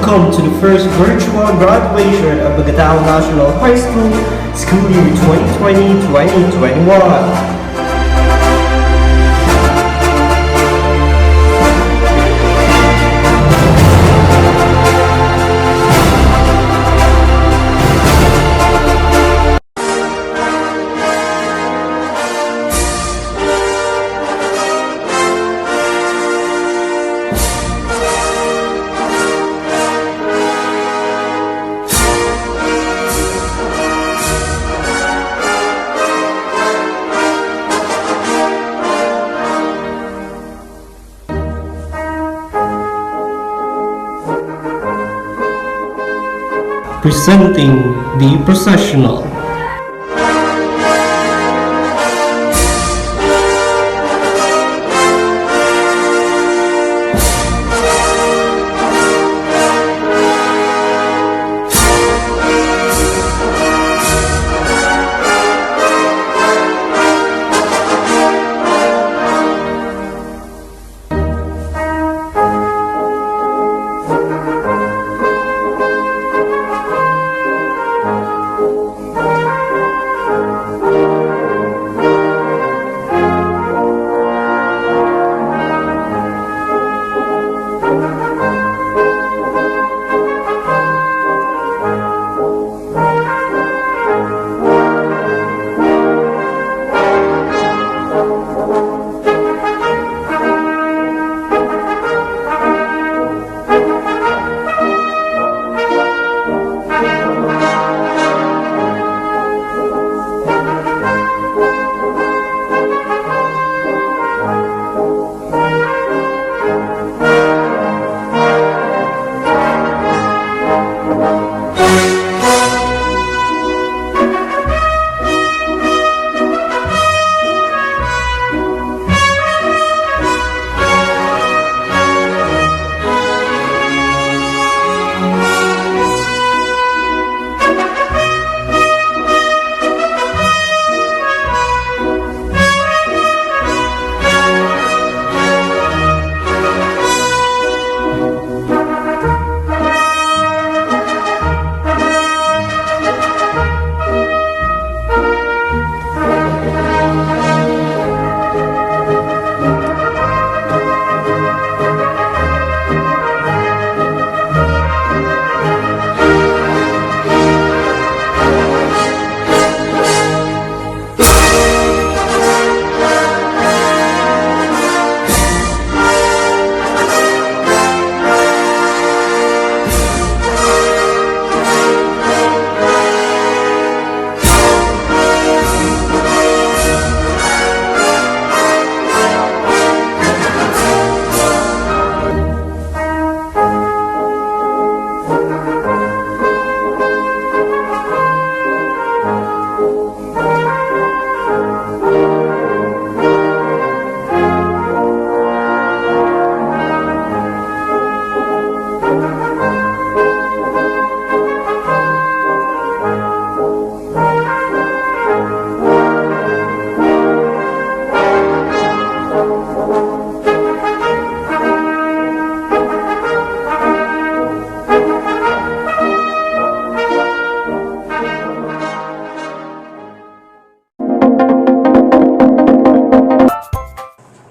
Welcome to the first virtual graduation of Bagatao National High School, school year 2020-2021. Presenting the processional.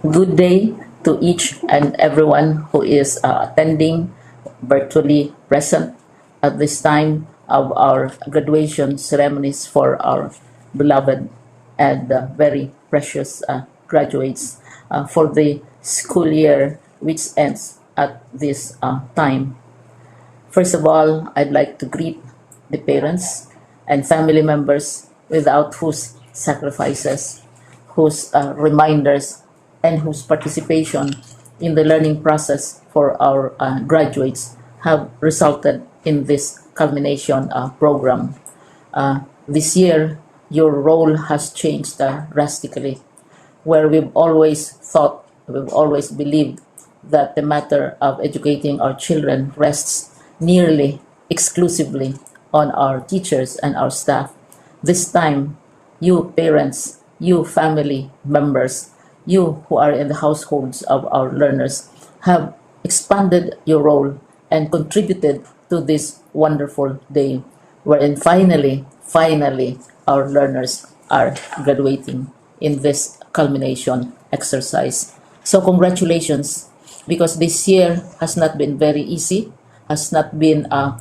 Good day to each and everyone who is attending virtually present at this time of our graduation ceremonies for our beloved and very precious graduates for the school year which ends at this time. First of all, I'd like to greet the parents and family members without whose sacrifices, whose reminders, and whose participation in the learning process for our graduates have resulted in this culmination program. This year, your role has changed drastically, where we've always believed that the matter of educating our children rests nearly exclusively on our teachers and our staff. This time, you parents, you family members, you who are in the households of our learners have expanded your role and contributed to this wonderful day, wherein finally, our learners are graduating in this culmination exercise. So congratulations, because this year has not been very easy, has not been a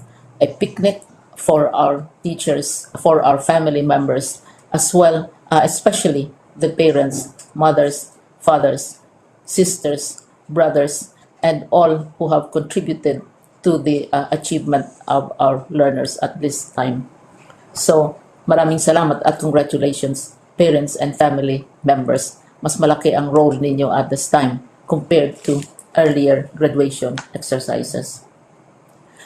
picnic for our teachers, for our family members, as well, especially the parents, mothers, fathers, sisters, brothers, and all who have contributed to the achievement of our learners at this time. So, maraming salamat at congratulations, parents and family members. Mas malaki ang role ninyo at this time compared to earlier graduation exercises.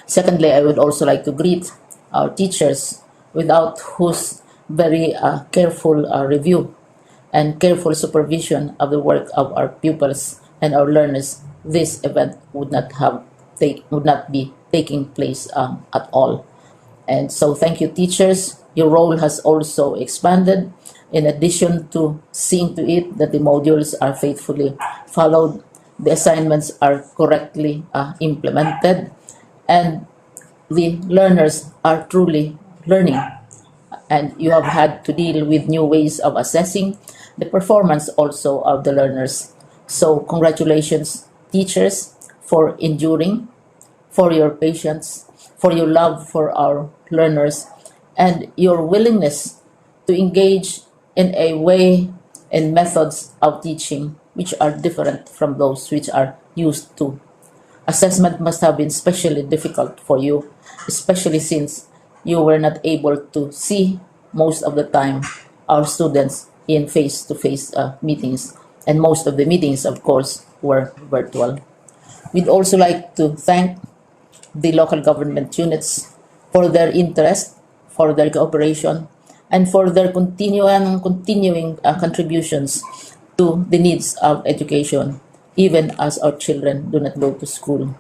Secondly, I would also like to greet our teachers, without whose very careful review and careful supervision of the work of our pupils and our learners, this event would not be taking place at all. And so thank you, teachers. Your role has also expanded. In addition to seeing to it that the modules are faithfully followed, the assignments are correctly implemented, and the learners are truly learning. And you have had to deal with new ways of assessing the performance also of the learners. So congratulations, teachers, for enduring, for your patience, for your love for our learners, and your willingness to engage in a way and methods of teaching which are different from those which are used to. Assessment must have been especially difficult for you, especially since you were not able to see most of the time our students in face-to-face meetings, and most of the meetings, of course, were virtual. We'd also like to thank the local government units for their interest, for their cooperation, and for their continuing contributions to the needs of education, even as our children do not go to school.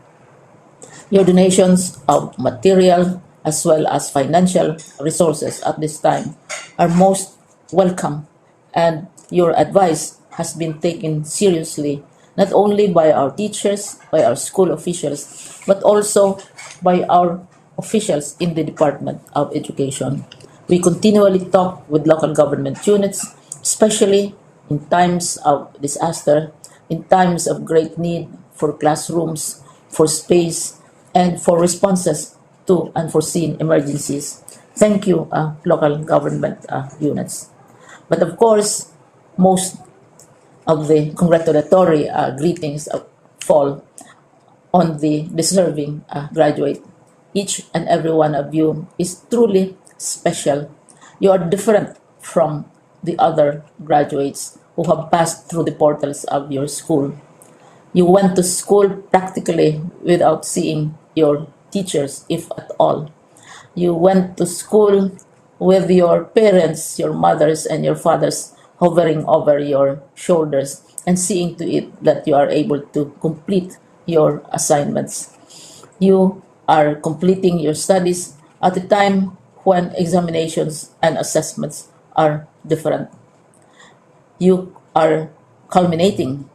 Your donations of material as well as financial resources at this time are most welcome, and your advice has been taken seriously not only by our teachers, by our school officials, but also by our officials in the Department of Education. We continually talk with local government units, especially in times of disaster, in times of great need for classrooms, for space, and for responses to unforeseen emergencies. Thank you, local government units. But of course, most of the congratulatory greetings fall on the deserving graduate. Each and every one of you is truly special. You are different from the other graduates who have passed through the portals of your school. You went to school practically without seeing your teachers, if at all. You went to school with your parents, your mothers, and your fathers hovering over your shoulders and seeing to it that you are able to complete your assignments. You are completing your studies at a time when examinations and assessments are different. You are culminating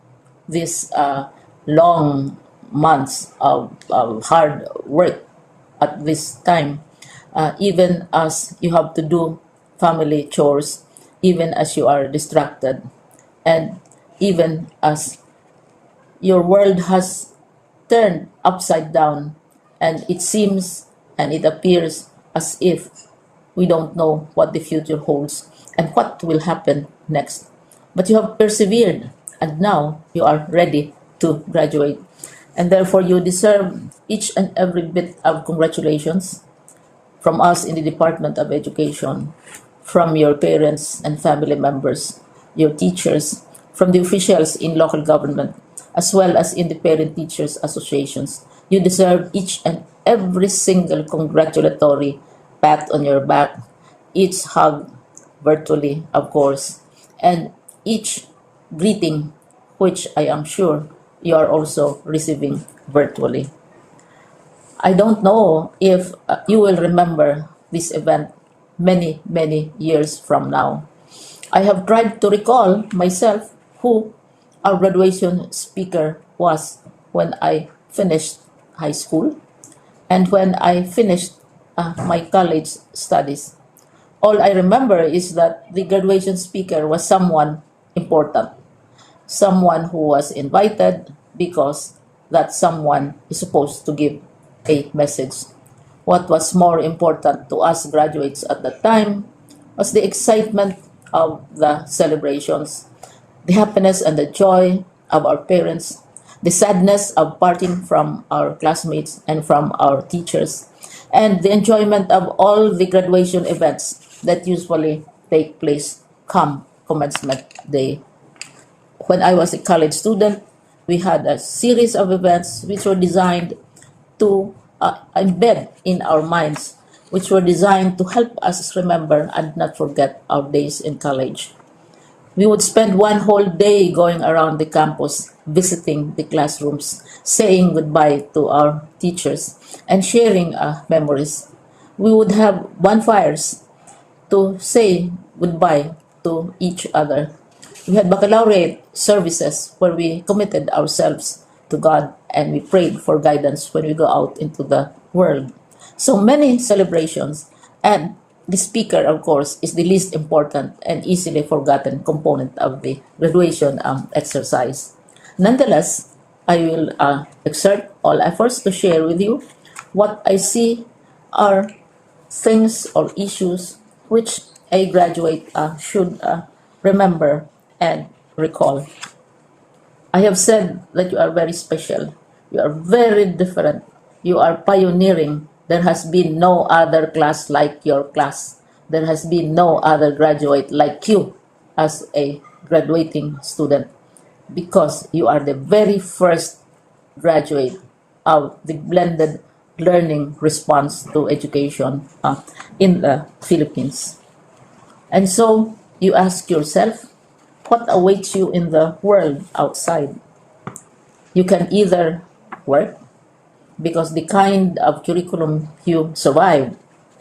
these long months of hard work at this time, even as you have to do family chores, even as you are distracted, and even as your world has turned upside down, and it seems and it appears as if we don't know what the future holds and what will happen next. But you have persevered, and now you are ready to graduate. And therefore, you deserve each and every bit of congratulations from us in the Department of Education, from your parents and family members, your teachers, from the officials in local government, as well as in the parent teachers associations. You deserve each and every single congratulatory pat on your back, each hug, virtually, of course, and each greeting, which I am sure you are also receiving virtually. I don't know if you will remember this event many years from now. I have tried to recall myself who our graduation speaker was when I finished high school. And when I finished my college studies, all I remember is that the graduation speaker was someone important, someone who was invited because that someone is supposed to give a message. What was more important to us graduates at that time was the excitement of the celebrations, the happiness and the joy of our parents, the sadness of parting from our classmates and from our teachers, and the enjoyment of all the graduation events that usually take place come commencement day. When I was a college student, we had a series of events which were designed to embed in our minds, which were designed to help us remember and not forget our days in college. We would spend one whole day going around the campus, visiting the classrooms, saying goodbye to our teachers, and sharing memories. We would have bonfires to say goodbye to each other. We had baccalaureate services where we committed ourselves to God and we prayed for guidance when we go out into the world. So many celebrations, and the speaker, of course, is the least important and easily forgotten component of the graduation exercise. Nonetheless, I will exert all efforts to share with you what I see are things or issues which a graduate should remember and recall. I have said that you are very special. You are very different. You are pioneering. There has been no other class like your class. There has been no other graduate like you as a graduating student because you are the very first graduate of the blended learning response to education in the Philippines. And so you ask yourself, what awaits you in the world outside? You can either work because the kind of curriculum you survive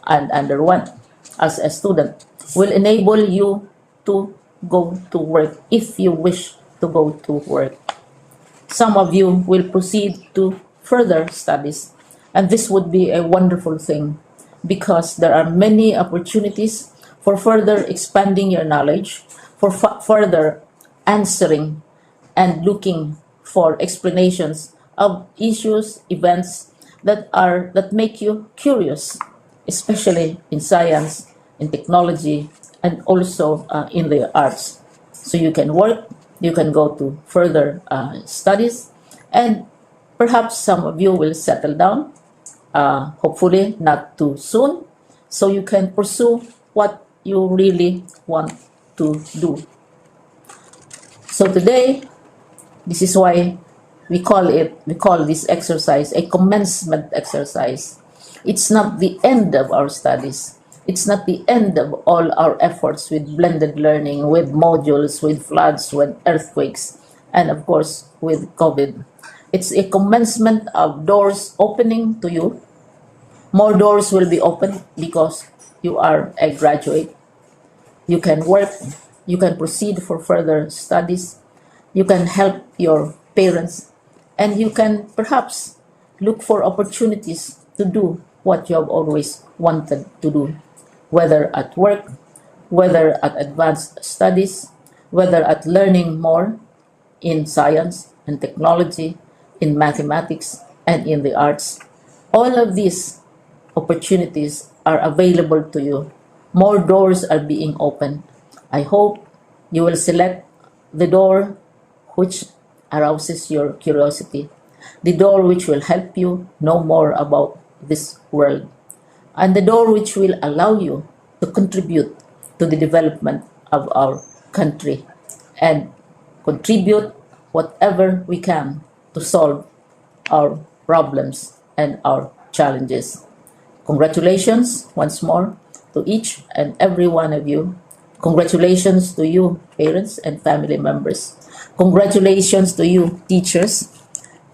and underwent as a student will enable you to go to work if you wish to go to work. Some of you will proceed to further studies, and this would be a wonderful thing because there are many opportunities for further expanding your knowledge, for further answering and looking for explanations of issues, events that make you curious, especially in science, in technology, and also in the arts. So you can work, you can go to further studies, and perhaps some of you will settle down, hopefully not too soon, so you can pursue what you really want to do. So today, this is why we call this exercise a commencement exercise. It's not the end of our studies. It's not the end of all our efforts with blended learning, with modules, with floods, with earthquakes, and of course with COVID. It's a commencement of doors opening to you. More doors will be opened because you are a graduate. You can work, you can proceed for further studies, you can help your parents, and you can perhaps look for opportunities to do what you have always wanted to do, whether at work, whether at advanced studies, whether at learning more in science and technology, in mathematics, and in the arts. All of these opportunities are available to you. More doors are being opened. I hope you will select the door which arouses your curiosity, the door which will help you know more about this world, and the door which will allow you to contribute to the development of our country and contribute whatever we can to solve our problems and our challenges. Congratulations once more to each and every one of you. Congratulations to you, parents and family members. Congratulations to you, teachers.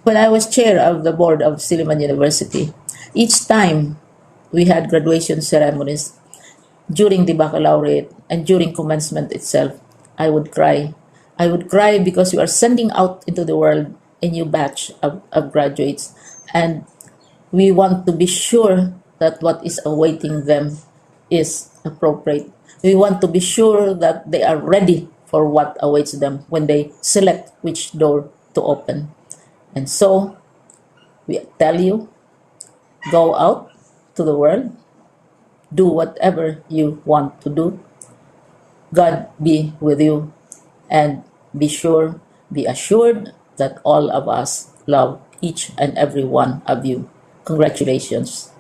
When I was chair of the board of Silliman University, each time we had graduation ceremonies, during the baccalaureate and during commencement itself, I would cry. I would cry because we are sending out into the world a new batch of graduates. And We want to be sure that what is awaiting them is appropriate. We want to be sure that they are ready for what awaits them when they select which door to open. And so, we tell you, go out to the world, do whatever you want to do. God be with you, and be assured that all of us love each and every one of you. Congratulations.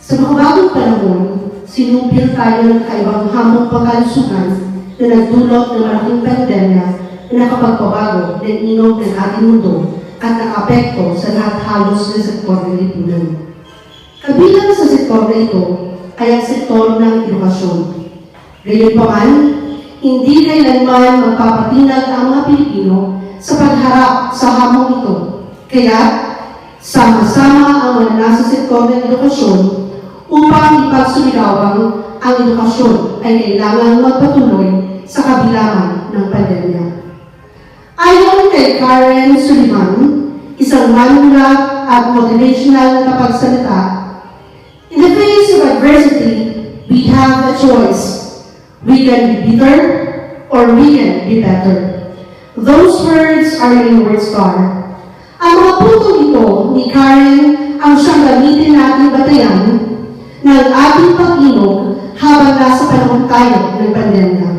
Sa mga bagong panahon, sinumpil tayo ng kaibang hamong pangkalusugan na nagdulot ng malaking pandemya na nakapagpabago ng inog ng ating mundo at nakaapekto sa lahat halos ng sektor ng lipunan. Kabilang sa sektor na ito ay ang sektor ng edukasyon. Gayunpaman, hindi kailanman magpapatinag ang mga Pilipino sa pagharap sa hamong ito. Kaya, sama-sama ang mga nasa sektor ng edukasyon upang ipagsuligawang ang edukasyon ay kailangang magpatuloy sa kabilangan ng pandemya. Ayon kay Karen Suliman, isang manulat at motivational na kapagsalita, in the face of adversity, we have a choice. We can be bitter or we can be better. Those words are in word star. Ang mga putong ito ni Karen ang siyang gamitin nating batayan ng ating pag-inog habang nasa panahon tayo ng pandemya.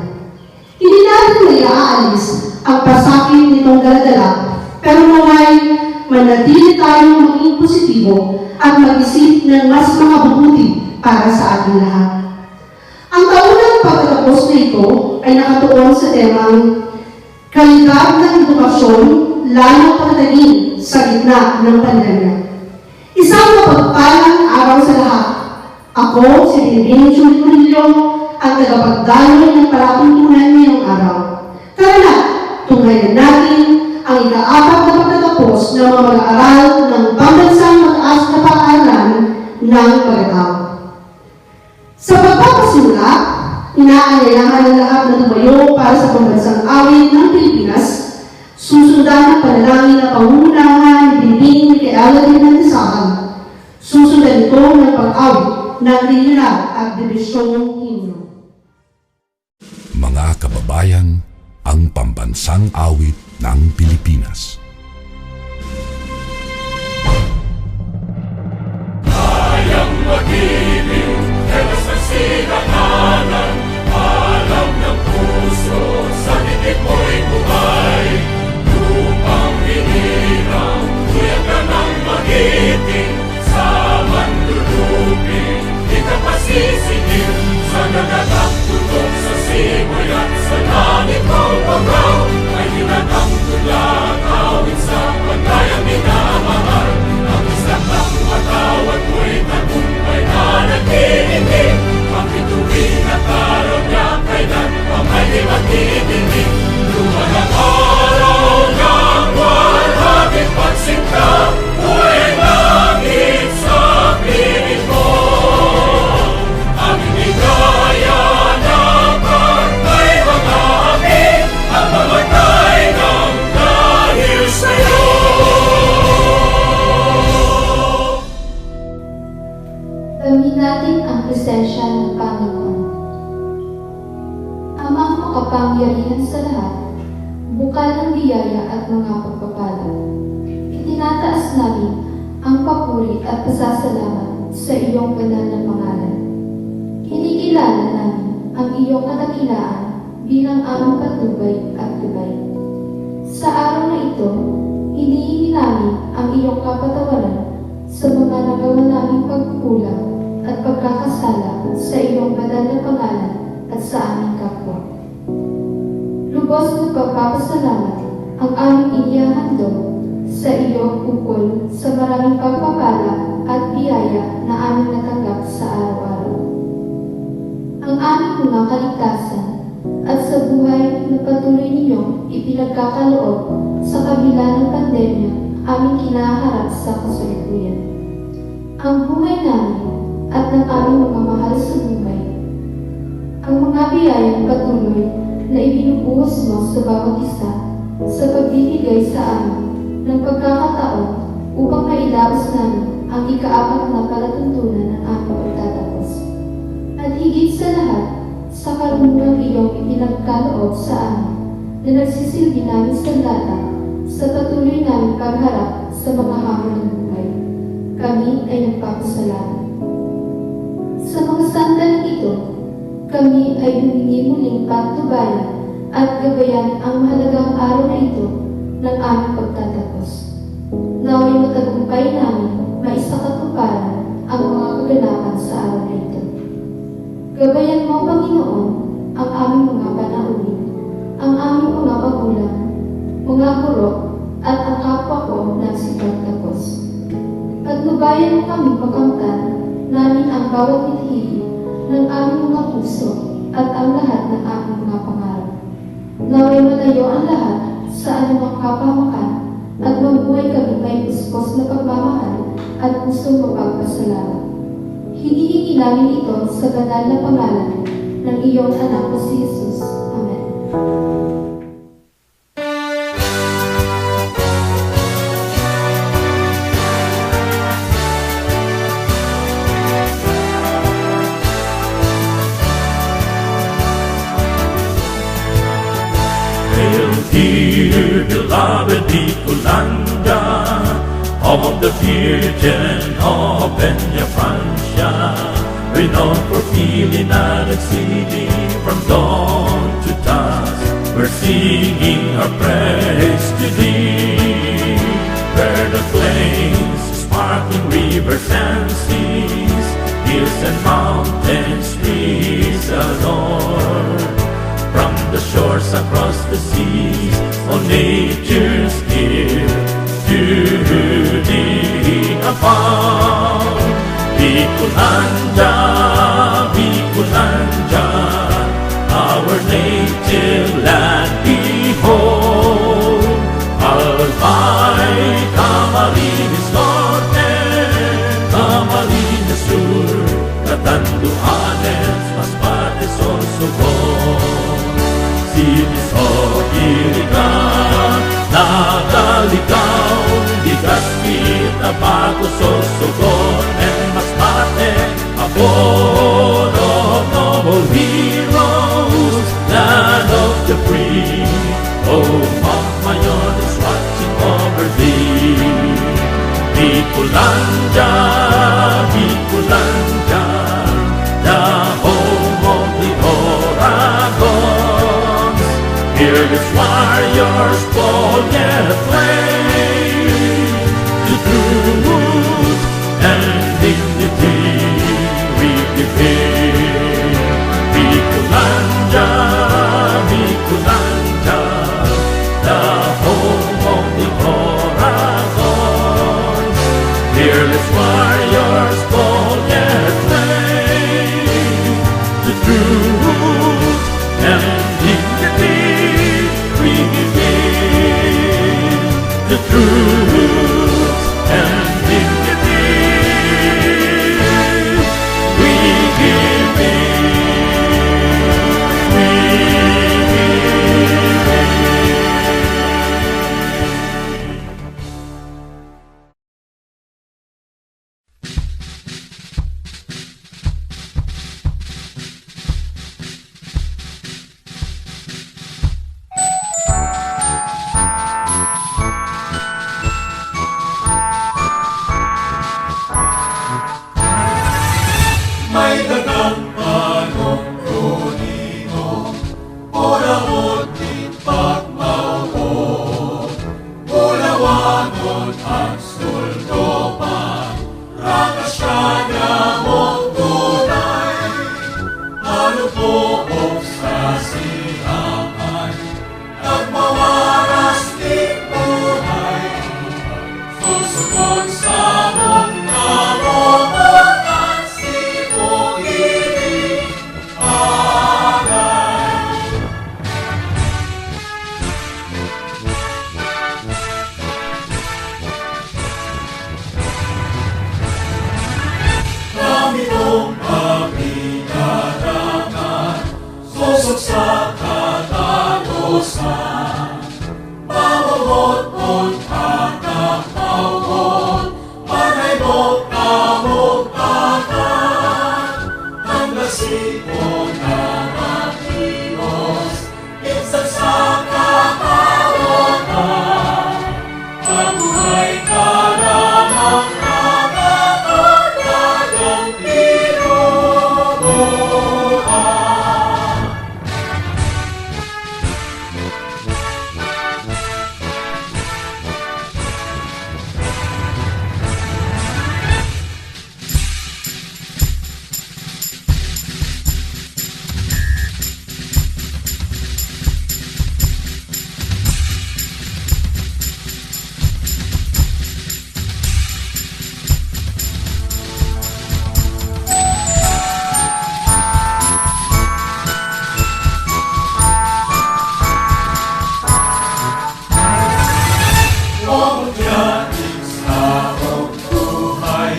Hindi natin maiaalis ang pasakit nitong daladala, pero naway manatili tayong maging positibo at mag-isip ng mas mabubuti para sa ating lahat. Ang taunang pagtatapos na ito ay nakatuon sa temang kalidad ng edukasyon lalo pagtagin sa gitna ng pandemya. Isang mapagpalang araw sa lahat. Ako, si Benjo Murillo, ang tagapagdaloy ng palatuntunan ngayong araw. Tara na, tunghayan natin ang ika-4 na pagtatapos ng mga mag-aaral ng pambansang mataas na pag-aaralan ng pagkatao. Sa pagpapasimula, inaanyayahan ng lahat na tumayo para sa pambansang awit ng Pilipinas, susundan ang panalangin na pangungunahan ni Binibing kay Aladdin ng Tisahan. Susundan ito ng pag-awit ng regional at dibisyong himno. Mga kababayan, ang pambansang awit ng Pilipinas. Kayang mag-ibig, helas ng sinakanan, alam ng puso, sa titik mo'y buhay. Lupang hinirang, tuyag ka ng magiting, sa manlulupin, di ka pasisigil, sa nagatang tutok sa simoy at sa langit mong pagaw, ay hinatang tulad, awit sa pagkayang minamahal, ang isang ng matawad mo'y tagumpay na nagtitindig, ang bituin at araw niya kailan pa may di magtitindig, luman ang araw ng walhaging pagsinta, buhay langit sa piling mo, ang inigaya na Damhin natin ang presensya ng Panginoon. Amang makapangyarihan sa lahat, bukal ng biyaya at mga pagpapala. Itinataas namin ang papuri at pasasalamat sa iyong banal na pangalan. Kinikilala namin ang iyong kadakilaan bilang aming patnubay at gabay. Sa araw na ito, hinihingi namin ang iyong kapatawaran sa mga nagawa naming pagkukulang at pagkakasala sa iyong banal na pangalan at sa aming kapwa. Lubos na pagpapasalamat ang aming inihahandog sa iyo ukol sa maraming pagpapala at biyaya na aming natanggap sa araw-araw. Ang aming mga kaligtasan at sa buhay na patuloy ninyong ipinagkakaloob sa kabila ng pandemya aming kinaharap sa kasalukuyan. Ang buhay namin at ng aming mga mahal sa buhay, ang mga biyayang patuloy na ibinubuhos mo sa bawat isa sa pagbibigay sa amin ng pagkakataon upang maidaos namin ang ika-4 na palatuntunan ng aming pagtatapos. At higit sa lahat, sa karunungang iyong ipinagkaloob sa amin na nagsisilbi namin sandata sa patuloy namin pagharap sa mga hamon ng buhay. Kami ay nagpapasalamat. Sa mga sandaling ito, kami ay humingi muling patnubayan at gabayan ang mahalagang araw na ito ng aming pagtatapos. Naway matagumpay namin maisakatuparan ang mga kaganapan sa araw na ito. Gabayan mo, Panginoon, ang aming mga panauhin, ang aming mga magulang, mga guro, at ang kapwa ko nagsipagtapos. Patnubayan mo kami makamtan namin ang bawat mithihi ng aming mga puso at ang lahat ng aming mga pangarap. Naway malayo ang lahat sa anumang kapahamakan at mabuhay kami may puspos na pagmamahal at pusong mapagpasalamat. Hinihingi namin ito sa banal na pangalan ng iyong anak na si Jesus. Amen. Hail, dear beloved Nicolanda, home of the Virgin of Peña Francia, renowned for feeling and exceeding from dawn to dusk. We're singing our praise to thee, where the flames, sparkling rivers and seas, hills and mountains breeze adore. From the shores across the seas, all nature's gift to thee abound. Bicolanda, Bicolanda, our native land behold. Albay, Camarines Norte, Camarines Sur, Catanduanes, Masbate, Sorsogon. Sinis o Irigan, Nagalikaw, Legazpi, Tabaco, Sorsogon, and Masbate, abode of noble heroes, land of the free. Oh, Montmayon is watching over thee. Bicolanda, Bicolanda, the home of the Oragons. Fearless warriors, bold yet aflame, to truth and dignity we defend. Bicolanda, Bicolanda, the home of the Oragons. Fearless warriors, bold yet brave, the truth and dignity we give. Usok sa katalusan, mamumot-mot kakapawon, manaybok kamugtakan, ang lasipon na makilos, minsan sa kakaronan, mabuhay ka lamang nakakatagang pinubuhan. Pamutyanig sa buhay,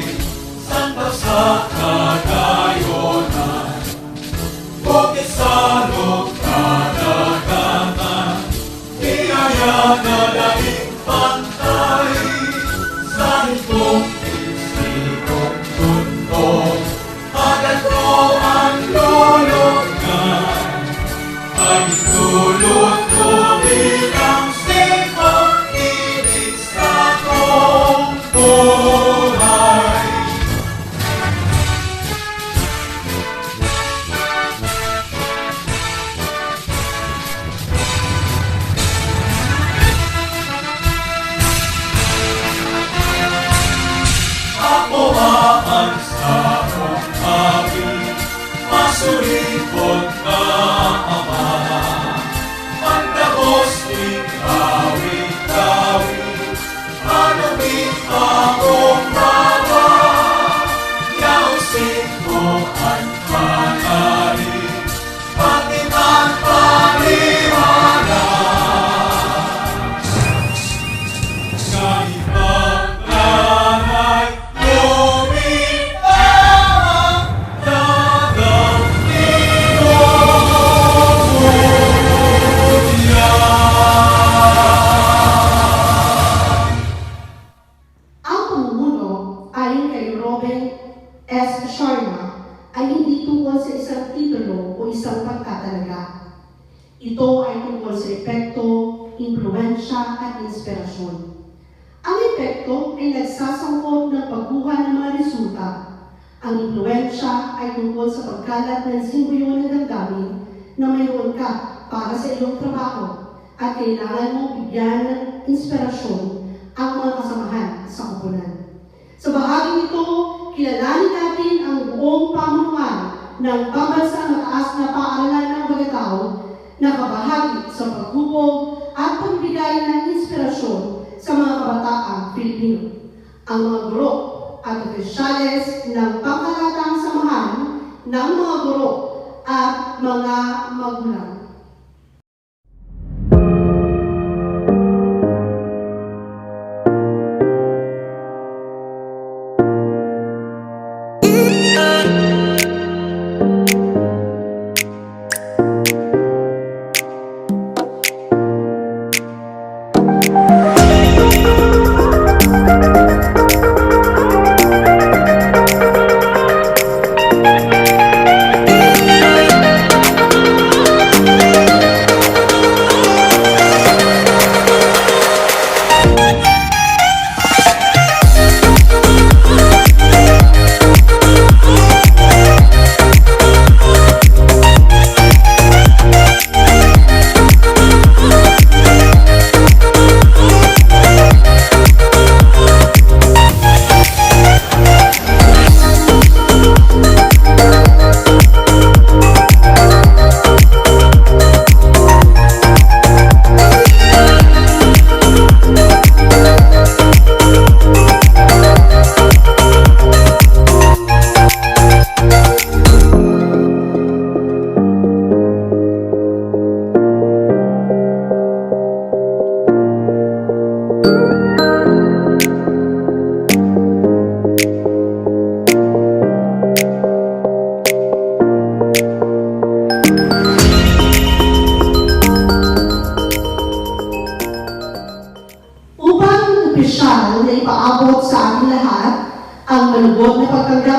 santa sa kagayonan, bukit sa kadagatan, biyaya na daing pantay, sa hitong isikong mundo, agad ko ang lulungan, ang itulot ko bilang sipong ibig sa kong buhay. Ako aan sa kong awit, masuripot na ama, pagtapos ikawit-awit, manumit akong bawa, yausin ko ang pangalit, pati ang paniwala. Sa ibang lanay, lumitaw ang dagang Ang pamumuno ayon kay Robin S. Sharma ay hindi tungkol sa isang titulo o isang pagkatalaga. Ito ay tungkol sa epekto, impluensya at inspirasyon. Ang epekto ay nagsasangkot ng pagkuha ng mga resulta. Ang impluensya ay tungkol sa pagkalat ng simbolyo ng damdamin na mayroon ka para sa iyong trabaho at kailangan mong bigyan ng inspirasyon ang mga kasamahan sa koponan. Sa bahaging ito, kilalanin natin ang buong pamunuan ng pambansang mataas na paaralan ng Bagatao na kabahagi sa paghubog at pagbigay ng inspirasyon sa mga kabataang Pilipino. Ang mga guro at opisyales ng pangkalatang samahan ng mga guro at mga magulang.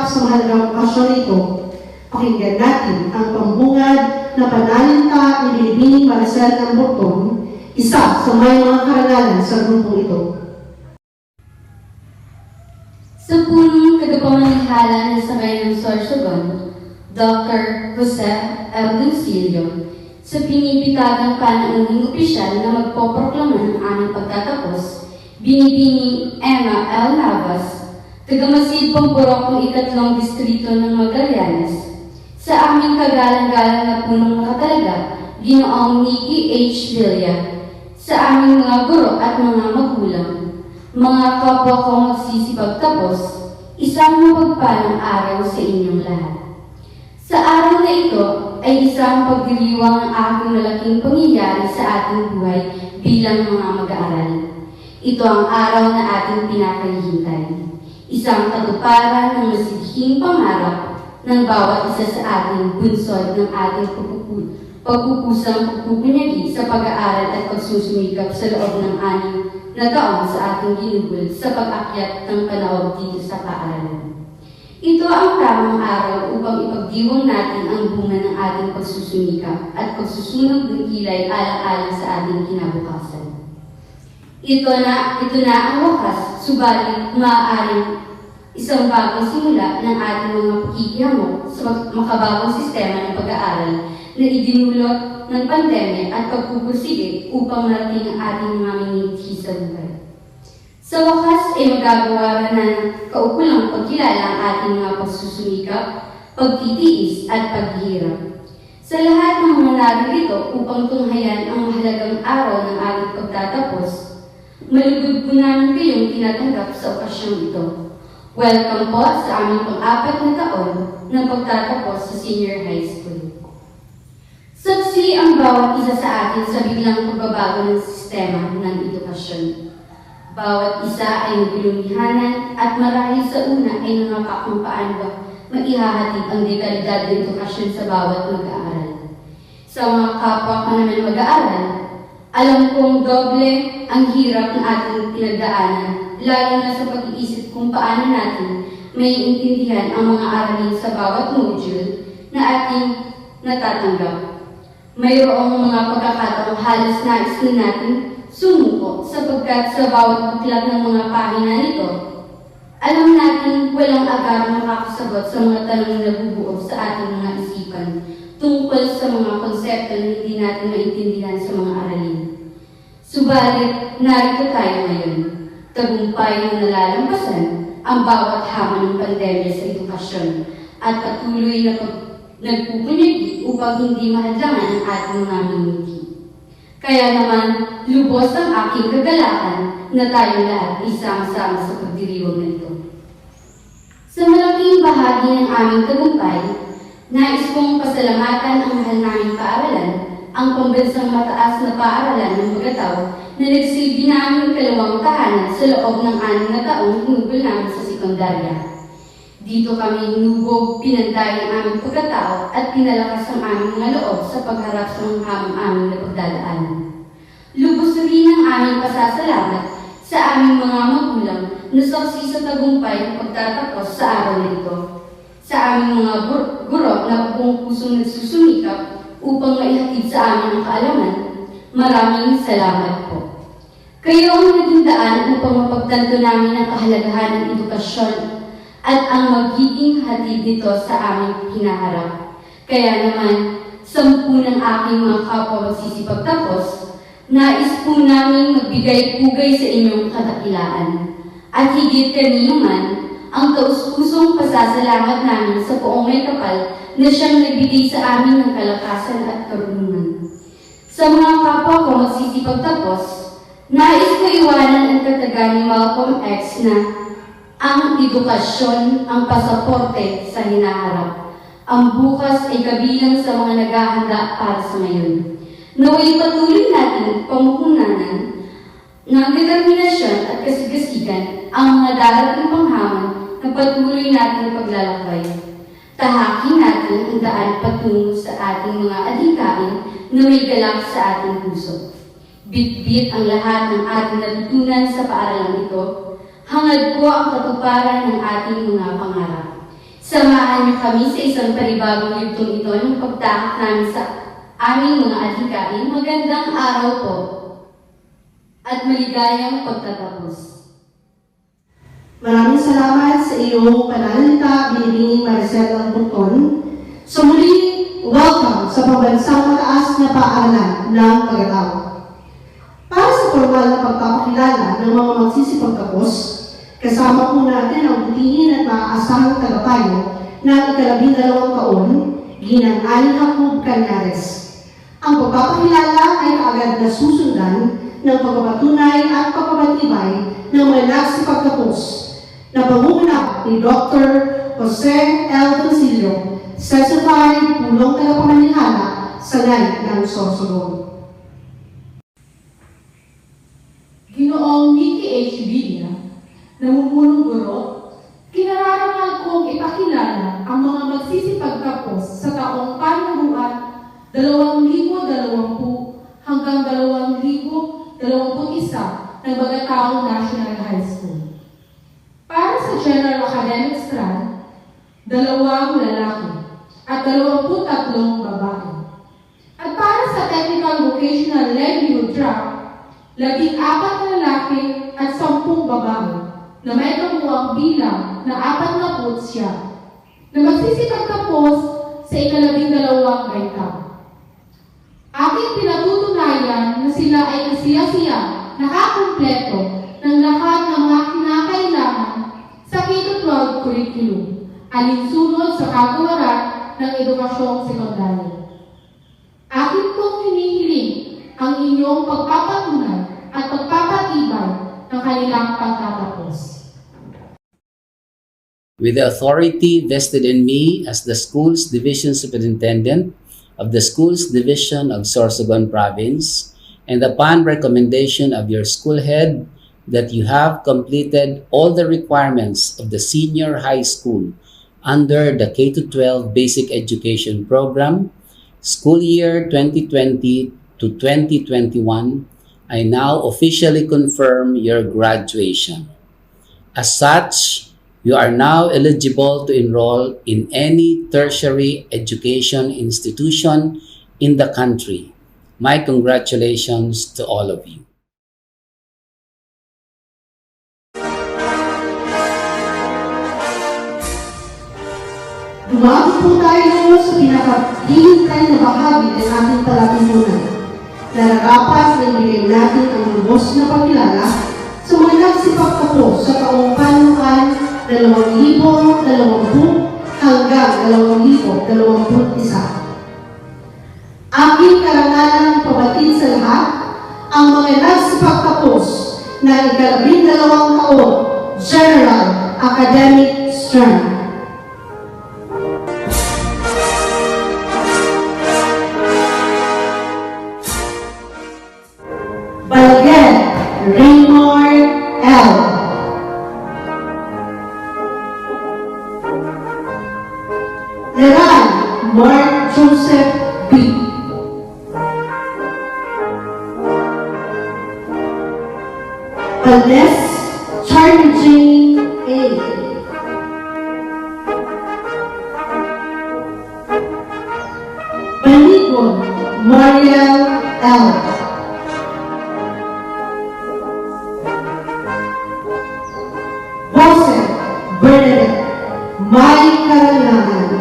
sa mahalagang okasyon ito, pakinggan natin ang pambungad na pananalita ni Binibining Maricel ng Borton, isa sa may mga karangalan sa grupong ito. Sa punong tagapamanihala ng Sakay ng Sorsogon, Dr. Jose L. Duncillo, sa pinipitagang panauhing opisyal na magpoproklama ng aming pagtatapos, Binibining Emma L. Navas, tagamasid Pamburok ng 3 distrito ng Magallanes, sa aming kagalang-galang na punong nakatalaga, Ginoong Nikki H. Villa, sa aming mga guro at mga magulang, mga kapwa ko magsisipagtapos, isang mapagpalang araw sa inyong lahat. Sa araw na ito ay isang pagdiriwang ng aking malaking pangyayari sa ating buhay bilang mga mag-aaral. Ito ang araw na ating pinakahihintay. Isang katuparan ng masidhing pangarap ng bawat isa sa ating bunsod ng ating pagpupusang pagpupunyagi sa pag-aaral at pagsusumikap sa loob ng 6 na taon sa ating ginugol sa pag-akyat ng panahon dito sa paaralan. Ito ang tamang araw upang ipagdiwang natin ang bunga ng ating pagsusumikap at pagsusunog ng kilay alang-alang sa ating kinabukasan. Ito na ang wakas, subalit maaaring isang bagong simula ng ating mga pakikihamok sa makabagong sistema ng pag-aaral na idinulot ng pandemya at pagpupursige upang marating ang ating mga miniti sa buhay. Sa wakas ay magagawa na ng kaukulang pagkilala ang ating mga pagsusumikap, pagtitiis at paghihirap. Sa lahat ng mga naririto upang tunghayan ang mahalagang araw ng ating pagtatapos, malugod po namin kayong tinatanggap sa okasyong ito. Welcome po sa aming pang-4 na taon ng pagtatapos sa senior high school. Saksi ang bawat isa sa atin sa biglang pagbabago ng sistema ng edukasyon. Bawat isa ay nagulumihanan at marahil sa una ay nangapak kung paano ba maihahatid ang dekalidad ng edukasyon sa bawat mag-aaral. Sa mga kapwa ko naman mag-aaral, alam kong doble ang hirap ng ating pinagdaanan, lalo na sa pag-iisip kung paano natin may intindihan ang mga aralin sa bawat module na ating natatanggap. Mayroong mga pagkakataong halos nais na natin sumuko sapagkat sa bawat buklat ng mga pahina nito, alam natin walang agarang makakasagot sa mga tanong na nabubuo sa ating mga isipan tungkol sa mga konsepto na hindi natin maintindihan sa mga aralin. Subalit, narito tayo ngayon, tagumpay na nalalampasan ang bawat hamon ng pandemya sa edukasyon at patuloy na nagpupunyagi upang hindi mahadlangan ang ating mga miniti. Kaya naman, lubos ang aking kagalakan na tayong lahat isama-sama sa pagdiriwang na ito. Sa malaking bahagi ng aming tagumpay, nais kong pasalamatan ang mahal naming paaralan, ang pambansang mataas na paaralan ng Magatao na nagsilbi namin kalawang tahanan sa loob ng 6 na taong hinugol namin sa sekundarya. Dito kami hinubog, pinantay ang aming pagkatao at pinalakas ang aming mga loob sa pagharap sa mga hamong aming napagdadaanan. Lubos rin ang aming pasasalamat sa aming mga magulang na saksi sa tagumpay ng pagtatapos sa araw na ito. Sa aming mga guro na buong pusong nagsusumikap upang maihatid sa amin ang kaalaman, maraming salamat po. Kayo ang naging daan upang mapagtanto namin ang kahalagahan ng edukasyon at ang magiging hatid nito sa aming hinaharap. Kaya naman, 10 ng aking mga kapwa magsisipagtapos, nais po namin magbigay-pugay sa inyong kadakilaan. At higit kanino man, ang taus-pusong pasasalamat namin sa Poong May Kapal na siyang nagbigay sa amin ng kalakasan at karunungan. Sa mga kapwa ko magsisipagtapos, nais ko iwanan ang kataga ni Malcolm X na ang edukasyon ang pasaporte sa hinaharap. Ang bukas ay kabilang sa mga naghahanda para sa ngayon. Naway patuloy natin pamumunanan ng determinasyon at kasigasigan ang mga darating panghamon na patuloy natin paglalakbay. Tahakin natin ang daan patungo sa ating mga adhikain na may galak sa ating puso. Bit-bit ang lahat ng ating natutunan sa paaralang ito. Hangad ko ang katuparan ng ating mga pangarap. Samahan niyo kami sa isang panibagong yugtong ito ng pagtahak namin sa aming mga adhikain. Magandang araw po at maligayang pagtatapos. Maraming salamat sa iyong pananalita, Binibining Maricel Albuton. So muli, welcome sa pambansang mataas na paaralan ng Pagkatao. Para sa formal na pagpapakilala ng mga magsisipagtapos, kasama po natin ang butihing at maaasahang tagapayo ng ika-12 taon, Ginang Ani Jacob Cañares. Ang pagpapakilala ay kaagad na susundan ng pagpapatunay at pagpapatibay ng mga nagsipagtapos na pamumuno ni Dr. Jose L. Doncillo, Certified Pulong Tagapamanihala sa Night ng Sorsogon. Ginoong Nikki H. Villa, namumulong guro, kinararangal kong ipakilala ang mga magsisipagtapos sa taong panuruan 2020 hanggang 2021 ng Bagataong National High School. Para sa General Academic Strand, 2 lalaki at 23 babae. At para sa Technical Vocational Livelihood Track, 14 na lalaki at 10 babae na may kabuuang bilang na 40 na magsisipagtapos sa ika-12 baitang. Aking pinatutunayan na sila ay kasiya-siya, nakakumpleto ng lahat ng mga kinakailangan sa K-12 curriculum, alinsunod sa kagawaran ng edukasyong sekundarya. Akin pong hinihiling ang inyong pagpapatunay at pagpapatibay ng kanilang pagtatapos. With the authority vested in me as the Schools Division Superintendent of the Schools Division of Sorsogon Province, and upon recommendation of your school head that you have completed all the requirements of the senior high school under the K-12 Basic Education Program, school year 2020 to 2021, I now officially confirm your graduation. As such, you are now eligible to enroll in any tertiary education institution in the country. My congratulations to all of you. Dumako po tayo sa pinakahihintay na bahagi ng ating palatuntunan. Nararapat na ibigay natin ang lubos na pagkilala sa mga nagsipagtapos sa taong panukan 2020 hanggang 2021. Aking karangalan ipabatid sa lahat ang mga nagsipagtapos na ika-12 taon General Academic Strand. Balgen Raymond L. Leran Mark Joseph B. Valdez Charlie Jane A. Baligon Mariel L. Joseph Bernadette May Karangalan.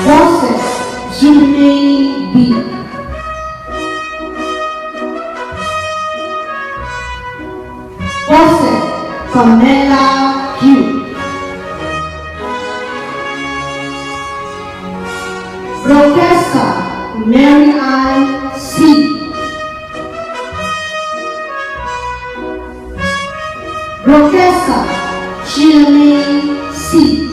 Joseph Jumay B. Joseph Pamela Q. Professor Mary Ann C. Professor Shirley C.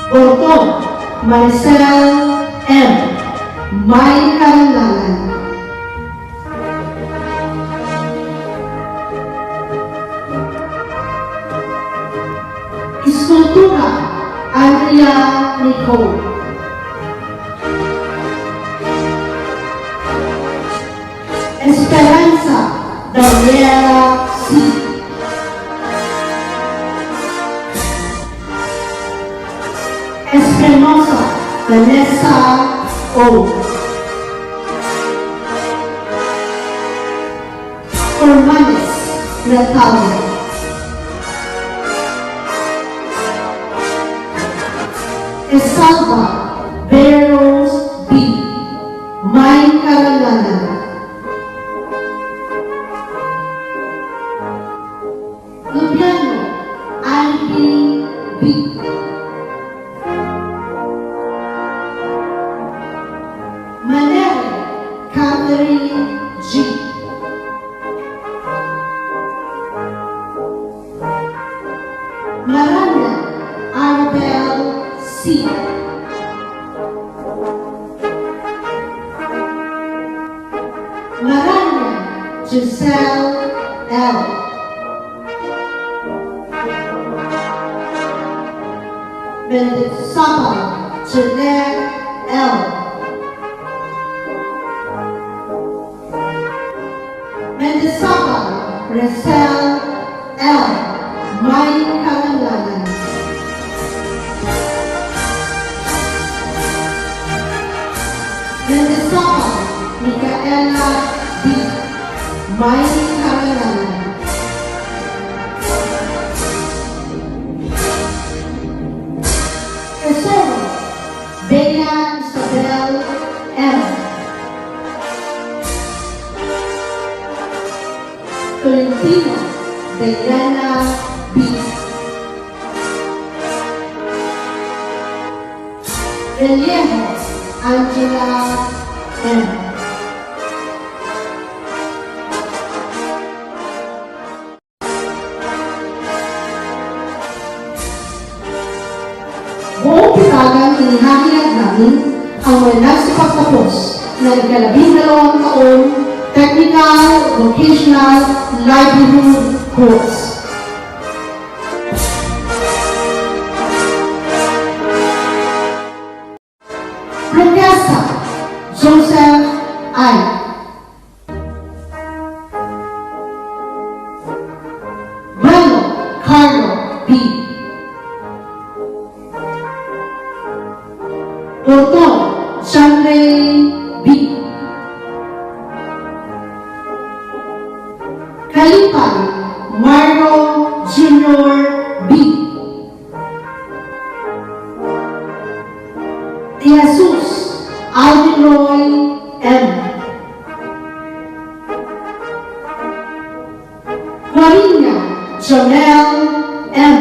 Boto Maricel M. May Karangalan. Iskultura Andrea Nicole. Gabriela C. Espinosa Vanessa O. Formanes Natalia. Esalva Veros B. May Karangalan. Lubiano Ivy B. Manere Catherine G. Marana Arbel C. Marana Giselle L. Mendizábal Jeanette L. Mendizábal Rachel L. May Karangalan. Mendizábal Micaela D. May Karangalan. Tesoro Bella Isabel M. Tolentino Diana B. Relievo Angela M. Buong pitagang inihahayag namin ang walang sa pagtapos ng ika-12 taon Technical Vocational Livelihood Course. Professor Joseph I. Bueno Carlo B. Dr. Shanley B. Kalipay Margo Jr. B. De Jesus Alvinoy M. Marina Janelle M.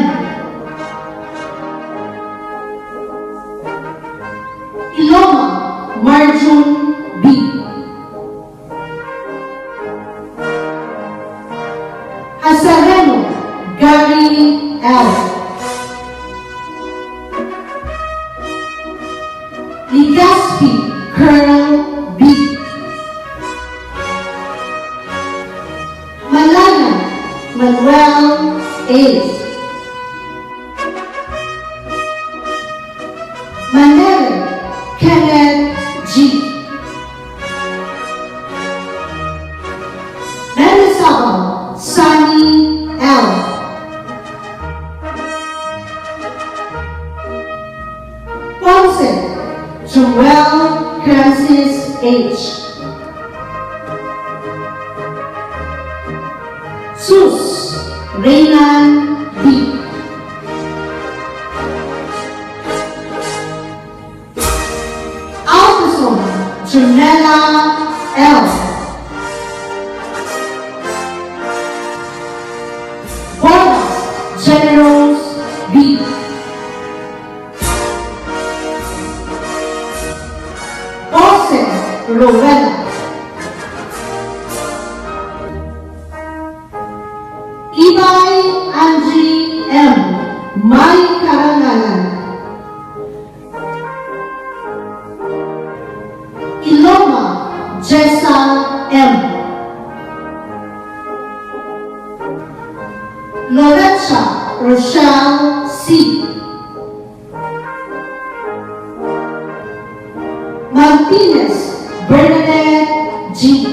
Iloma Marjun B. Azareno Gary L. Ligaspi Colonel B. Malaya Manuel A. Manere Kenneth G. Mendizábal Sunny L. Ponce Joel Francis H. Sus Reynan D. Alderson Janella L. Boras Generals B. Jose Rowella. Ibay Angie M. May Karangalan. Iloma Jessa M. Lorecha Rochelle C. Martinez Bernadette G.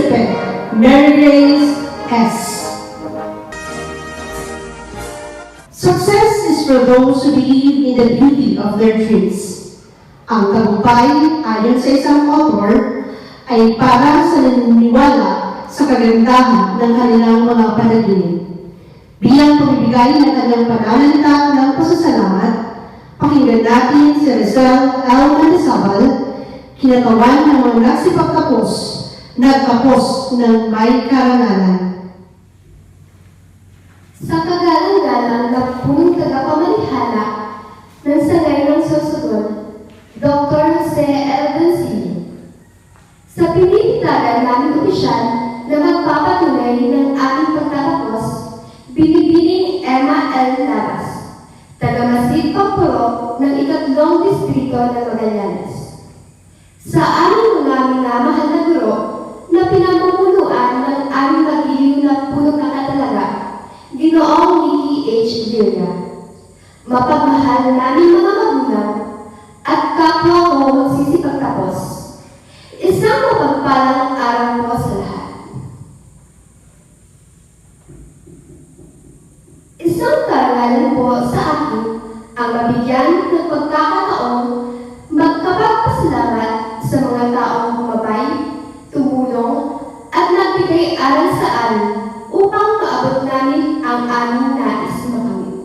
Prinsipe Mary Grace S. Success is for those who believe in the beauty of their dreams. Ang tagumpay, ayon sa isang author, ay para sa naniniwala sa kagandahan ng kanilang mga panaginip. Bilang pagbibigay ng kanyang pananalita ng pasasalamat, pakinggan natin si Rizal L. Mandisabal, kinatawan ng mga nagsipagtapos, nagtapos ng may karangalan. Sa kagalang-galang na punong tagapamalihala ng Sangay ng Sorsogon, Dr. Jose Eldencillo. Sa pinipitagan naming opisyal na magpapatunay ng aming pagtatapos, binibining Emma L. Navas, taga-Masid Pampuro ng 3 Distrito ng Magallanes. Sa aming mga minamahal na guro na pinamumunuan ng aming magiliw na punong nakatalaga, Ginoong Nikki H. Villa, mapagmahal namin mga magulang at kapwa ko magsisipagtapos. Isang mapagpalang araw po sa lahat. Isang karangalan po sa akin ang mabigyan ng pagkakataong magkapagpasalamat sa mga taong bumabay, tumulong, at nagbigay aral sa amin upang maabot namin ang aming nais makamit.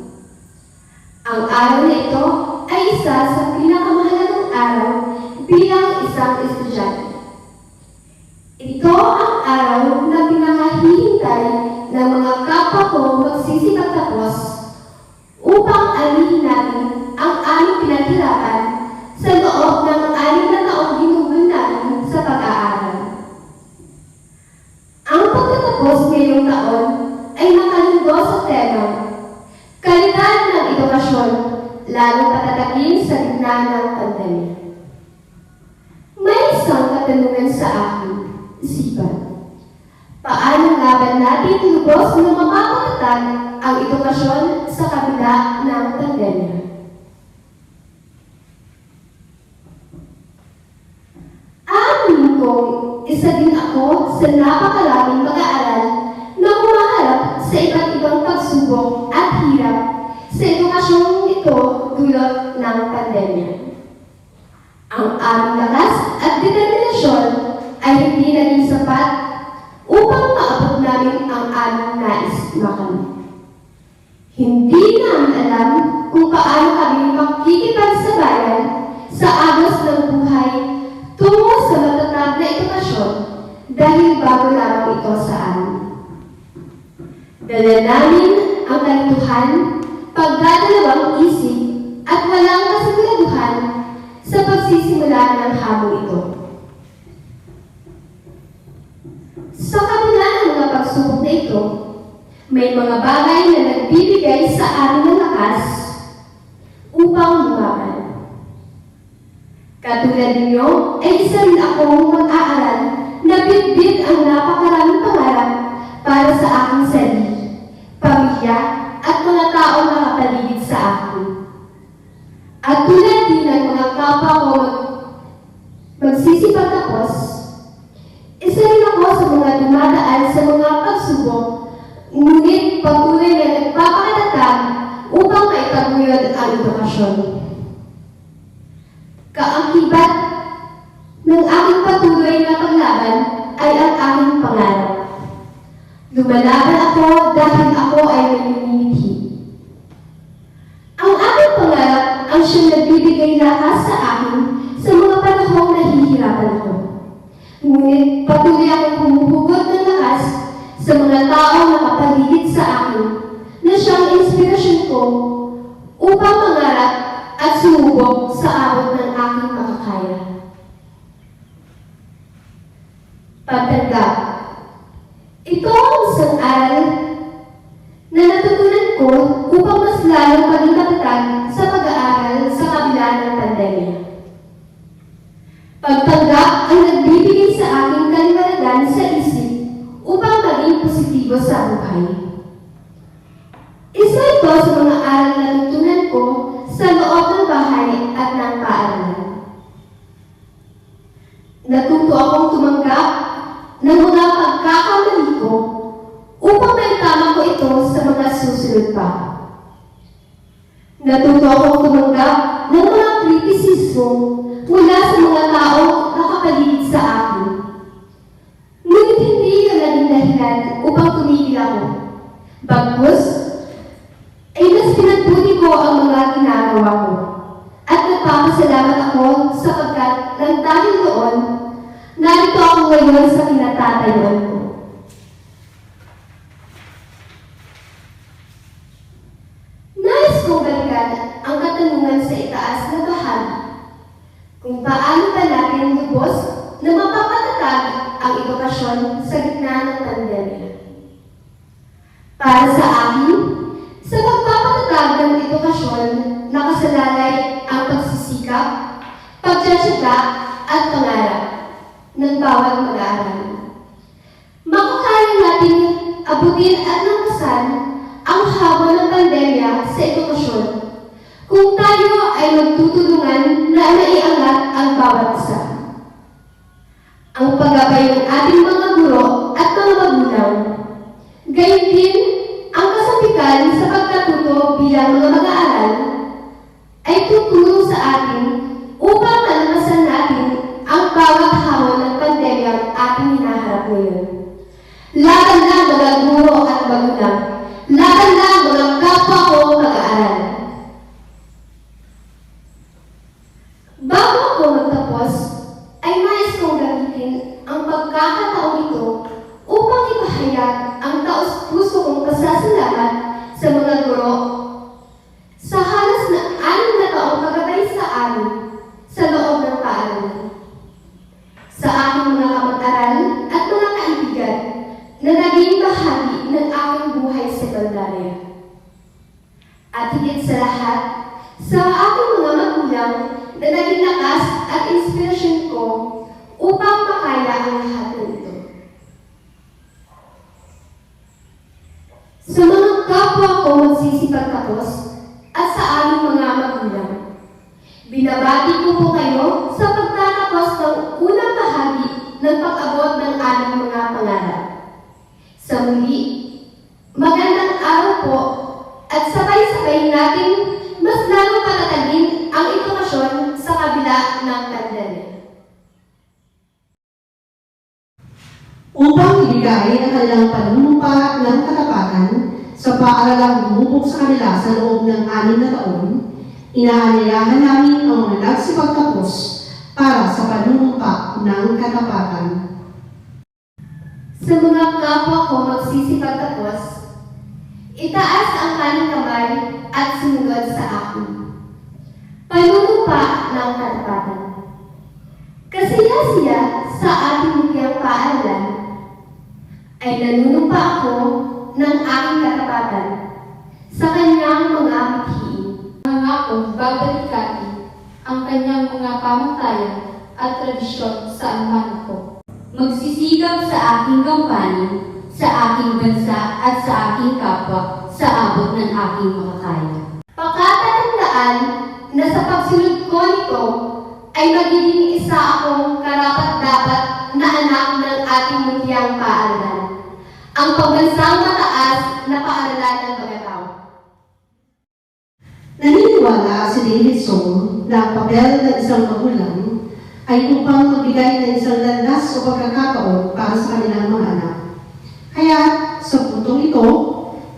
Ang araw na ito ay isa sa pinakamahalagang araw bilang isang estudyante. Ito ang araw na pinakahihintay ng mga kapwa ko magsisipagtapos upang alihin natin ang aming pinaghirapan sa loob ng 6 na taong ginugol namin sa pag-aaral. Ang pagtatapos ngayong taon ay nakalundo sa tema, kalidad ng edukasyon, lalong patatakin sa gitna ng pandemya. May isang katanungan sa akin, isipan. Paano nga ba natin lubos na mamapatatag ang edukasyon sa kabila ng pandemya? Amin kong isa din ako sa napakaraming mag-aaral na humaharap sa iba't ibang pagsubok at hirap sa edukasyong ito dulot ng pandemya. Ang aming lakas at determinasyon ay hindi naging sapat upang maabot namin ang aming nais makamit. Hindi namin alam kung paano kami makikipagsabayan sa agos ng buhay tungo sa matatag na edukasyon dahil bago lamang ito sa amin. Dala namin ang kalituhan, pagdadalawang isip at walang kasiguraduhan sa pagsisimula ng hamon ito. Sa kabila ng mga pagsubok na ito, may mga bagay na nagbibigay sa amin ng lakas upang lumaban. Katulad ninyo, ay isa rin akong mag-aaral na bitbit ang napakaraming pangarap para sa aking sarili, pamilya, at mga taong nakapaligid sa akin. At tulad din ng mga kapwa ko magsisipagtapos, isa rin ako sa mga dumadaan sa mga pagsubok, ngunit patuloy na nagpapakatatag upang maitaguyod ang edukasyon. Kaangkibat ng aking patuloy na paglaban ay ang aking pangarap. Lumalaban ako dahil ako ay nangingithi. Ang aking pangarap ang siyang nagbibigay lakas sa akin sa mga panahong nahihirapan ako. Ngunit patuloy akong humuhugot ng lakas sa mga taong nakapaligid sa akin na siyang inspirasyon ko upang mangarap at sumubok sa abot ng aking makakaya. Pagtanda, ito ang isang aral na natutunan ko upang mas lalong maging matatag sa pag-aaral sa kabila ng pandemya. Pagtanggap ang nagbibigay sa aking kaliwanagan sa isip upang maging positibo sa buhay. Isa ito sa mga aral na natutunan ko sa loob ng bahay at ng paaralan. Natuto akong tumanggap ng mga dahilan upang tumigil ako. Bagkus, ay mas pinagbuti ko ang mga ginagawa ko. At nagpapasalamat ako sapagkat nang dahil doon, narito ako ngayon sa kinatatayuan ko. Nais kong balikan ang katanungan sa itaas na bahagi. Kung paano ba natin lubos na mapapatatag ang edukasyon sa gitna ng pandemya. Para sa akin, sa pagpapatatag ng edukasyon, nakasalalay ang pagsisikap, pagtsatsaga at pangarap ng bawat mag-aaral. Makakaya natin abutin at nakasan ang habon ng pandemya sa edukasyon kung tayo ay magtutulungan na naiangat ang bawat isa. Ang paggabay ng ating mga guro at mga magulang, gayon din ang kasapikan sa pagkatuto bilang mga mag-aaral ay tutulong sa atin upang malamasan natin ang bawat hamon ng pandemya ating hinaharap ngayon. Laban lang mga guro at magulang, laban lang mga kapwa ko mag-aaral. Bago ako magtapos, ay nais kong gamitin ang pagkakataong ito upang ipahayag ang taos-puso kong pasasalamat sa mga guro sa halos na 6 na taong pagabay sa amin sa loob ng paaralan. Sa aking mga kamag-aral at mga kaibigan na naging bahagi ng aking buhay sekundarya. At higit sa lahat, sa aking mga magulang na naging lakas at inspirasyon ko upang makaya ang lahat ng ito. Sa mga kapwa ko magsisipagtapos at sa aming mga magulang, binabati ko po kayo sa pagtatapos ng unang bahagi ng pag-abot ng aming mga pangarap. Sa muli, magandang araw po at sabay-sabay natin mas lalong patatagin ang edukasyon sa kabila ng pandemya. Upang ibigay ang kanilang panunumpa ng katapatan sa paaralang humubog sa kanila sa loob ng 6 na taon, inaanyayahan namin ang mga nagsipagtapos para sa panunumpa ng katapatan. Sa mga kapwa ko magsisipagtapos, itaas ang kanang kamay at sumugod sa akin. Panunumpa ng katapatan. Kasiya-siya sa ating mukhang paaralan, ay nanunumpa ako ng aking katapatan sa kanyang mga mithiin. Nangangakong babalikan ang kanyang mga pamantayan at tradisyon sa anuman ko. Magsisigap sa aking gampanin, sa aking bansa at sa aking kapwa sa abot ng aking makakaya. Pagkatandaan na sa pagsunod ko nito ay magiging isa akong karapat-dapat na anak ng ating muntiang paaralan, ang pambansang mataas na paaralan ng mga tao. Naniniwala si David Song na ang papel ng isang magulang ay upang magbigay ng isang landas o pagkakataon para sa kanilang mga anak. Kaya sa puntong ito,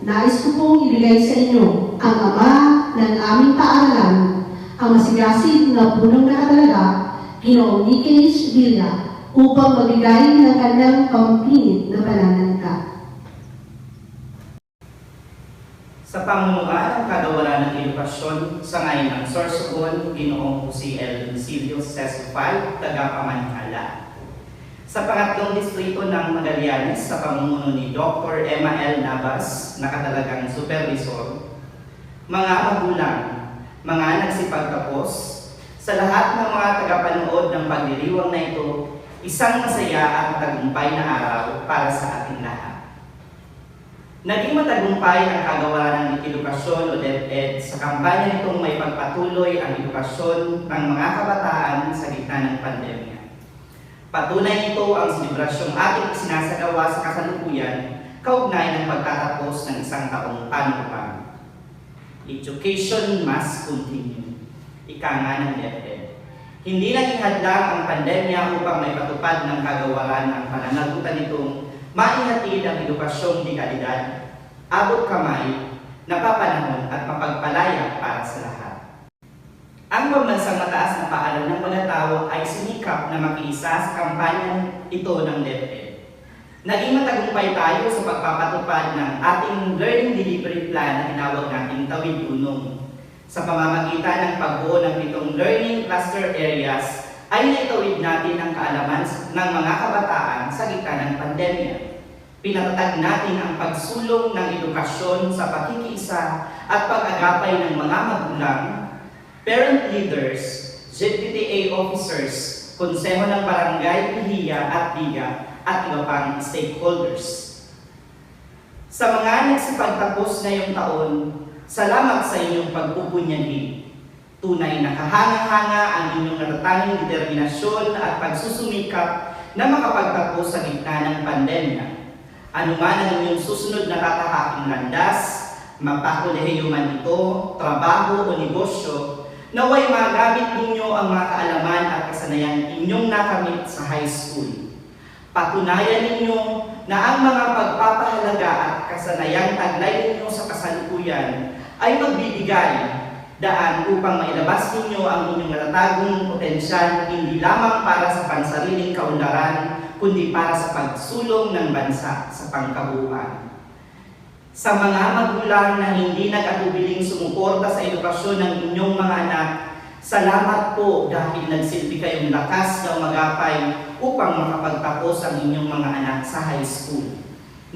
nais ko pong ibigay sa inyo ang ama ng aming paaralan, ang masigasig na punong nakatalaga, Ginoong Nicholas Villa, upang magbigay ng kanyang pampinit na pananalita. Sa pamunuan ng kagawaran ng edukasyon sa ngayon ng Sorsogon, Ginoong Jose L. Lucilio Sesufal, tagapamahala. Sa pangatlong distrito ng Magallanes, sa pamumuno ni Dr. Emma L. Navas, nakatalagang supervisor, mga magulang, mga nagsipagtapos, sa lahat ng mga tagapanood ng pagdiriwang na ito, isang masaya at tagumpay na araw para sa ating lahat. Naging matagumpay ang kagawaran ng edukasyon o DepEd sa kampanya nitong may pagpatuloy ang edukasyon ng mga kabataan sa gitna ng pandemya. Patunay nito ang selebrasyong ating sinasagawa sa kasalukuyan kaugnay ng pagtatapos ng isang taong panupang. Education must continue. Ika nga ng DepEd. Hindi naging hadlang ang pandemya upang may patupad ng kagawaran ang pananagutan nitong maihatid ang edukasyong di kalidad, abot kamay, napapanahon at mapagpalaya para sa lahat. Ang pambansang mataas na paaralan ng mga tao ay sinikap na makiisa sa kampanya ito ng DepEd. Naging matagumpay tayo sa pagpapatupad ng ating learning delivery plan na tinawag nating Tawid Dunong. Sa pamamagitan ng pagbuo ng 7 learning cluster areas, ay naitawid natin ang kaalaman ng mga kabataan sa gitna ng pandemya. Pinatatag natin ang pagsulong ng edukasyon sa pakikiisa at pag-agapay ng mga magulang, parent leaders, ZPTA officers, konseho ng barangay, pihiya at biga, at iba pang stakeholders. Sa mga nagsipagtapos ngayong taon, salamat sa inyong pagpupunyagi. Tunay na kahanga-hanga ang inyong natatanging determinasyon at pagsusumikap na makapagtapos sa gitna ng pandemya. Ano man ang inyong susunod na tatahaking landas, mapakolehiyo man ito, trabaho o negosyo, naway magamit ninyo ang mga kaalaman at kasanayan inyong nakamit sa high school. Patunayan ninyo na ang mga pagpapahalaga at kasanayang taglay ninyo sa kasalukuyan ay magbibigay daan upang mailabas ninyo ang inyong natatagong potensyal hindi lamang para sa pansariling kaunlaran, kundi para sa pagsulong ng bansa sa pangkabuuan. Sa mga magulang na hindi nag-atubiling sumuporta sa edukasyon ng inyong mga anak, salamat po dahil nagsilbi kayong lakas na umagapay upang makapagtapos ang inyong mga anak sa high school.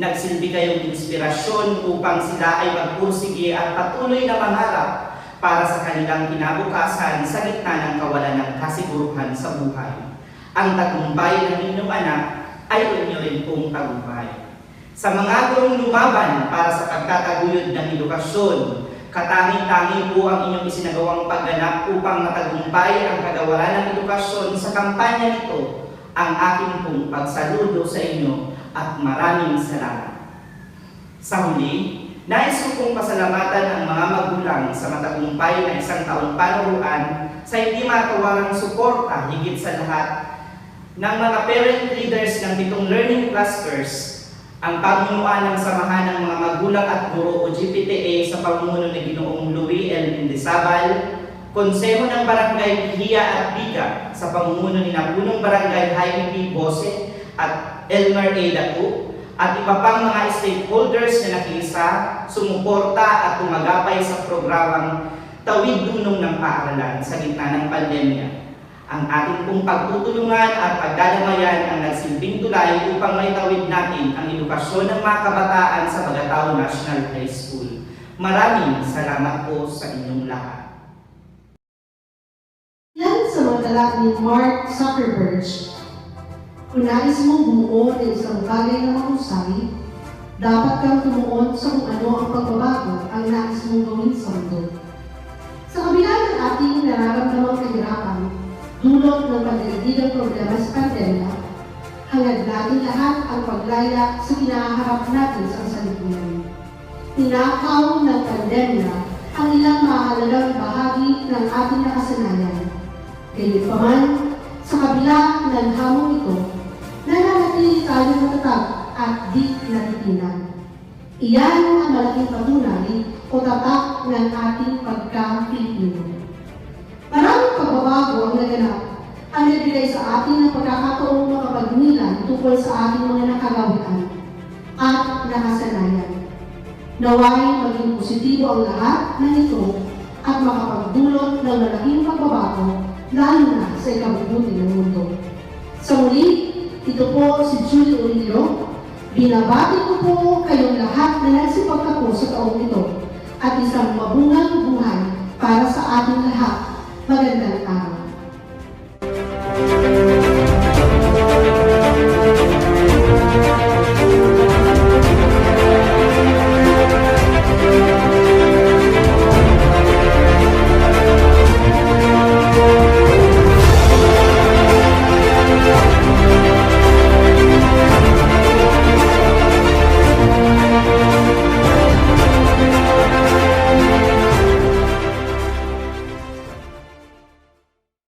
Nagsilbi kayong inspirasyon upang sila ay magpursige at patuloy na mangarap para sa kanilang kinabukasan sa gitna ng kawalan ng kasiguruhan sa buhay. Ang tagumpay ng inyong anak ay inyo rin pong tagumpay. Sa mga gurong lumaban para sa pagtataguyod ng edukasyon, katangi-tangi po ang inyong isinagawang pagganap upang matagumpay ang kagawaran ng edukasyon sa kampanya nito. Ang aking pong pagsaludo sa inyo at maraming salamat. Sa huli, nais ko pong pasalamatan ang mga magulang sa matagumpay na 1 taong panuruan sa hindi matawarang suporta higit sa lahat ng mga parent leaders ng 7 learning clusters, ang pamunuan ng samahan ng mga magulang at guro o GPTA sa pamumuno ni Ginoong Louie L. Mendizabal, konseho ng barangay Pihiya at Biga sa pamumuno ni Punong Barangay Jaime P. Bose at Elmer A. Datu, at iba pang mga stakeholders na nakiisa, sumuporta at tumagapay sa programang Tawid Dunong ng Paaralan sa gitna ng pandemya. Ang ating pong pagtutulungan at pagdadamayan ang nagsilbing tulay upang maitawid natin ang edukasyon ng mga kabataan sa Bagatao National High School. Maraming salamat po sa inyong lahat. Yan sa mga tala ni Mark Zuckerberg. Kung nais mong bumuo ng isang bagay na mahusay, dapat kang tumuon sa kung ano ang pagbabago ang nais mong gawin sa mundo. Sa kabila ng ating nararamdamang kahirapan, dulot ng pagdaigdigang problema sa pandemya, hangad natin lahat ang paglaya sa kinaharap natin sa kasalukuyan. Tinakaw ng pandemya ang ilang mahalagang bahagi ng ating nakasanayan. Gayunpaman, sa kabila ng hamon ito, nananatili tayo matatag at di natitinag. Iyan ang malaking patunay o tatak ng ating pagka-Pilipino. Maraming pagbabago ang naganap ang nagbigay sa atin ng pagkakataong makapagnilan tungkol sa ating mga nakagawian at nakasanayan. Naway maging positibo ang lahat ng ito at makapagdulot ng malaking pagbabago lalo na sa ikabubuti ng mundo. Sa muli, ito po si Julie Orillo. Binabati ko po kayong lahat na nagsipagtapos sa taong ito at isang mabungang buhay para sa ating lahat. Magandang araw.